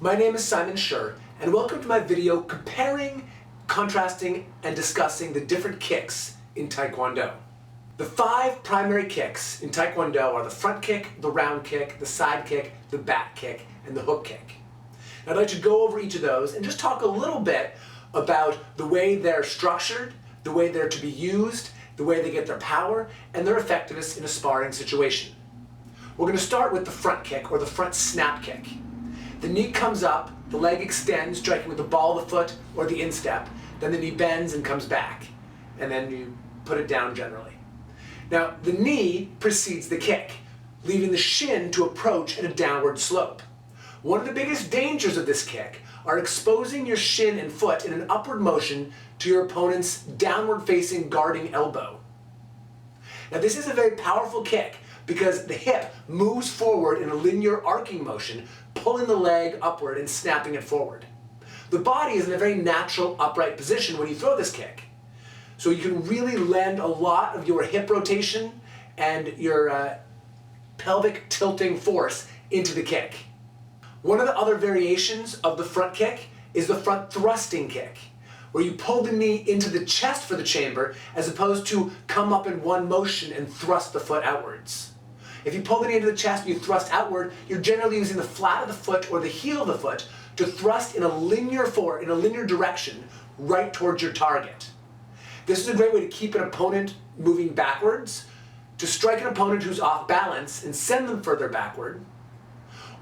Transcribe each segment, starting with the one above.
My name is Simon Schur, and welcome to my video comparing, contrasting, and discussing the different kicks in Taekwondo. The 5 primary kicks in Taekwondo are the front kick, the round kick, the side kick, the back kick, and the hook kick. Now, I'd like to go over each of those and just talk a little bit about the way they're structured, the way they're to be used, the way they get their power, and their effectiveness in a sparring situation. We're going to start with the front kick, or the front snap kick. The knee comes up, the leg extends, striking with the ball of the foot or the instep, then the knee bends and comes back, and then you put it down generally. Now, the knee precedes the kick, leaving the shin to approach at a downward slope. One of the biggest dangers of this kick are exposing your shin and foot in an upward motion to your opponent's downward-facing guarding elbow. Now, this is a very powerful kick because the hip moves forward in a linear arcing motion, pulling the leg upward and snapping it forward. The body is in a very natural upright position when you throw this kick. So you can really lend a lot of your hip rotation and your pelvic tilting force into the kick. One of the other variations of the front kick is the front thrusting kick, where you pull the knee into the chest for the chamber as opposed to come up in one motion and thrust the foot outwards. If you pull the knee into the chest and you thrust outward, you're generally using the flat of the foot or the heel of the foot to thrust in a linear direction right towards your target. This is a great way to keep an opponent moving backwards, to strike an opponent who's off balance and send them further backward,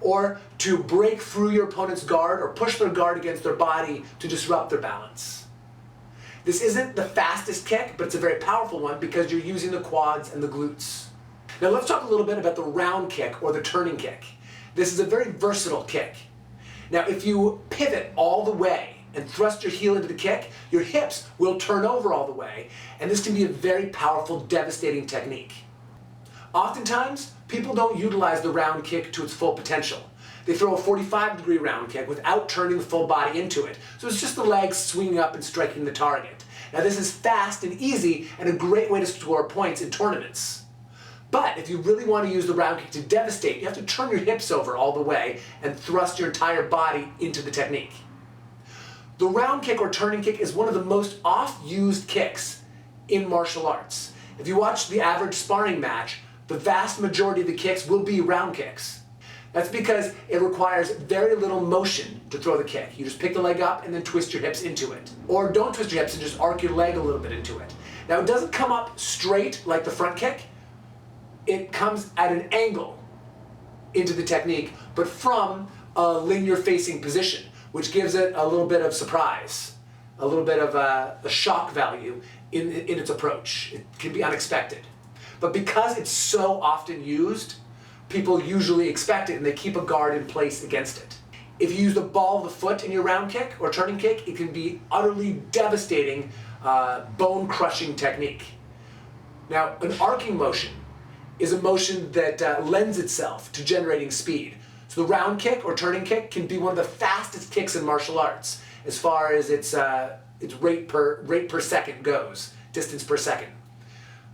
or to break through your opponent's guard or push their guard against their body to disrupt their balance. This isn't the fastest kick, but it's a very powerful one because you're using the quads and the glutes. Now let's talk a little bit about the round kick or the turning kick. This is a very versatile kick. Now if you pivot all the way and thrust your heel into the kick, your hips will turn over all the way, and this can be a very powerful, devastating technique. Oftentimes, people don't utilize the round kick to its full potential. They throw a 45-degree round kick without turning the full body into it, so it's just the legs swinging up and striking the target. Now this is fast and easy and a great way to score points in tournaments. But if you really want to use the round kick to devastate, you have to turn your hips over all the way and thrust your entire body into the technique. The round kick or turning kick is one of the most oft-used kicks in martial arts. If you watch the average sparring match, the vast majority of the kicks will be round kicks. That's because it requires very little motion to throw the kick. You just pick the leg up and then twist your hips into it. Or don't twist your hips and just arc your leg a little bit into it. Now it doesn't come up straight like the front kick. It comes at an angle into the technique, but from a linear facing position, which gives it a little bit of surprise, a little bit of a shock value in its approach. It can be unexpected. But because it's so often used, people usually expect it and they keep a guard in place against it. If you use the ball of the foot in your round kick or turning kick, it can be utterly devastating, bone-crushing technique. Now, an arcing motion is a motion that lends itself to generating speed. So the round kick or turning kick can be one of the fastest kicks in martial arts as far as its rate per second goes, distance per second.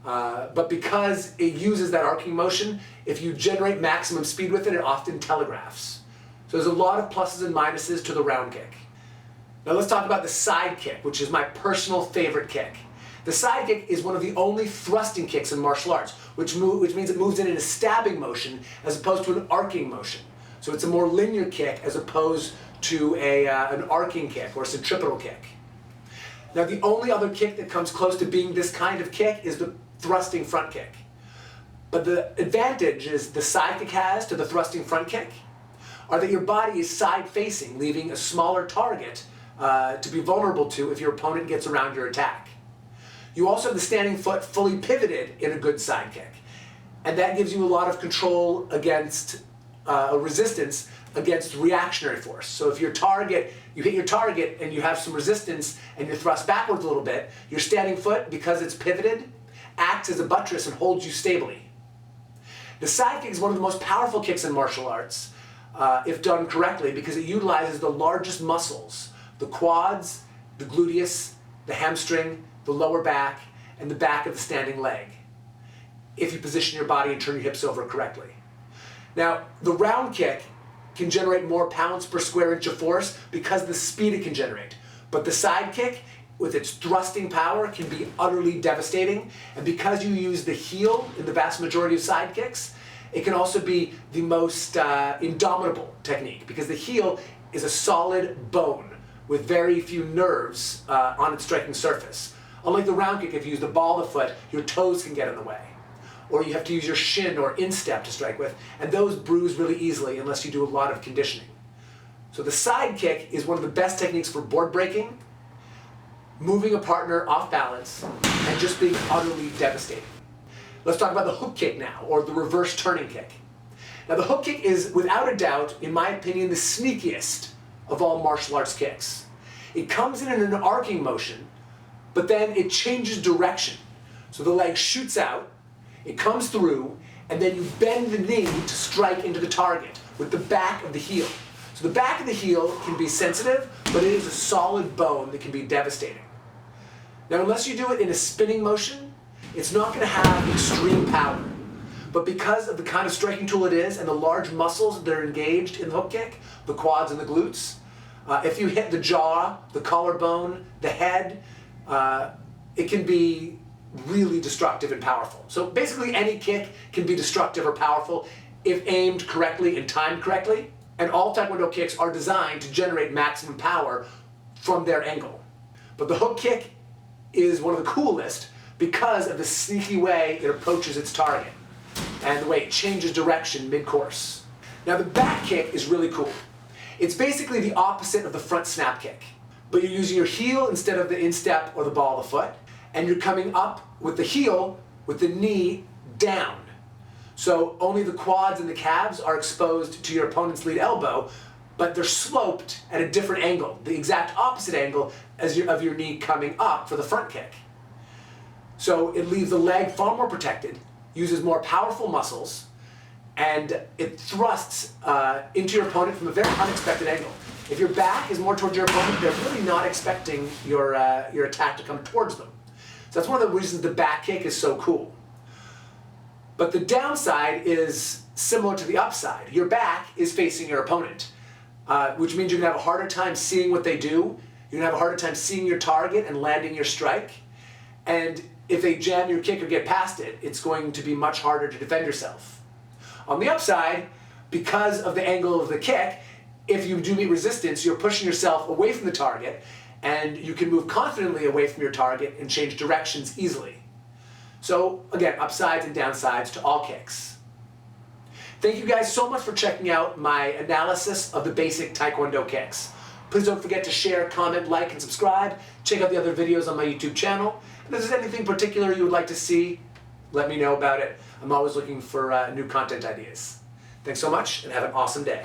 But because it uses that arcing motion, if you generate maximum speed with it, it often telegraphs. So there's a lot of pluses and minuses to the round kick. Now let's talk about the side kick, which is my personal favorite kick. The side kick is one of the only thrusting kicks in martial arts, which means it moves in a stabbing motion as opposed to an arcing motion. So it's a more linear kick as opposed to an arcing kick or centripetal kick. Now the only other kick that comes close to being this kind of kick is the thrusting front kick. But the advantages the side kick has to the thrusting front kick are that your body is side facing, leaving a smaller target to be vulnerable to if your opponent gets around your attack. You also have the standing foot fully pivoted in a good side kick, and that gives you a lot of control against resistance against reactionary force. So if you hit your target and you have some resistance and you're thrust backwards a little bit, your standing foot, because it's pivoted, acts as a buttress and holds you stably. The side kick is one of the most powerful kicks in martial arts if done correctly because it utilizes the largest muscles, the quads, the gluteus, the hamstring, the lower back, and the back of the standing leg, if you position your body and turn your hips over correctly. Now, the round kick can generate more pounds per square inch of force because of the speed it can generate. But the side kick, with its thrusting power, can be utterly devastating. And because you use the heel in the vast majority of side kicks, it can also be the most indomitable technique, because the heel is a solid bone with very few nerves on its striking surface. Unlike the round kick, if you use the ball of the foot, your toes can get in the way. Or you have to use your shin or instep to strike with, and those bruise really easily unless you do a lot of conditioning. So the side kick is one of the best techniques for board breaking, moving a partner off balance, and just being utterly devastating. Let's talk about the hook kick now, or the reverse turning kick. Now the hook kick is, without a doubt, in my opinion, the sneakiest of all martial arts kicks. It comes in an arcing motion, but then it changes direction. So the leg shoots out, it comes through, and then you bend the knee to strike into the target with the back of the heel. So the back of the heel can be sensitive, but it is a solid bone that can be devastating. Now, unless you do it in a spinning motion, it's not going to have extreme power. But because of the kind of striking tool it is and the large muscles that are engaged in the hook kick, the quads and the glutes, if you hit the jaw, the collarbone, the head, it can be really destructive and powerful. So basically any kick can be destructive or powerful if aimed correctly and timed correctly. And all Taekwondo kicks are designed to generate maximum power from their angle. But the hook kick is one of the coolest because of the sneaky way it approaches its target and the way it changes direction mid-course. Now the back kick is really cool. It's basically the opposite of the front snap kick, but you're using your heel instead of the instep or the ball of the foot, and you're coming up with the heel with the knee down. So only the quads and the calves are exposed to your opponent's lead elbow, but they're sloped at a different angle, the exact opposite angle as of your knee coming up for the front kick. So it leaves the leg far more protected, uses more powerful muscles, and it thrusts into your opponent from a very unexpected angle. If your back is more towards your opponent, they're really not expecting your attack to come towards them. So that's one of the reasons the back kick is so cool. But the downside is similar to the upside. Your back is facing your opponent, which means you're going to have a harder time seeing what they do. You're going to have a harder time seeing your target and landing your strike. And if they jam your kick or get past it, it's going to be much harder to defend yourself. On the upside, because of the angle of the kick, if you do meet resistance, you're pushing yourself away from the target, and you can move confidently away from your target and change directions easily. So again, upsides and downsides to all kicks. Thank you guys so much for checking out my analysis of the basic Taekwondo kicks. Please don't forget to share, comment, like, and subscribe. Check out the other videos on my YouTube channel. And if there's anything particular you would like to see, let me know about it. I'm always looking for new content ideas. Thanks so much, and have an awesome day.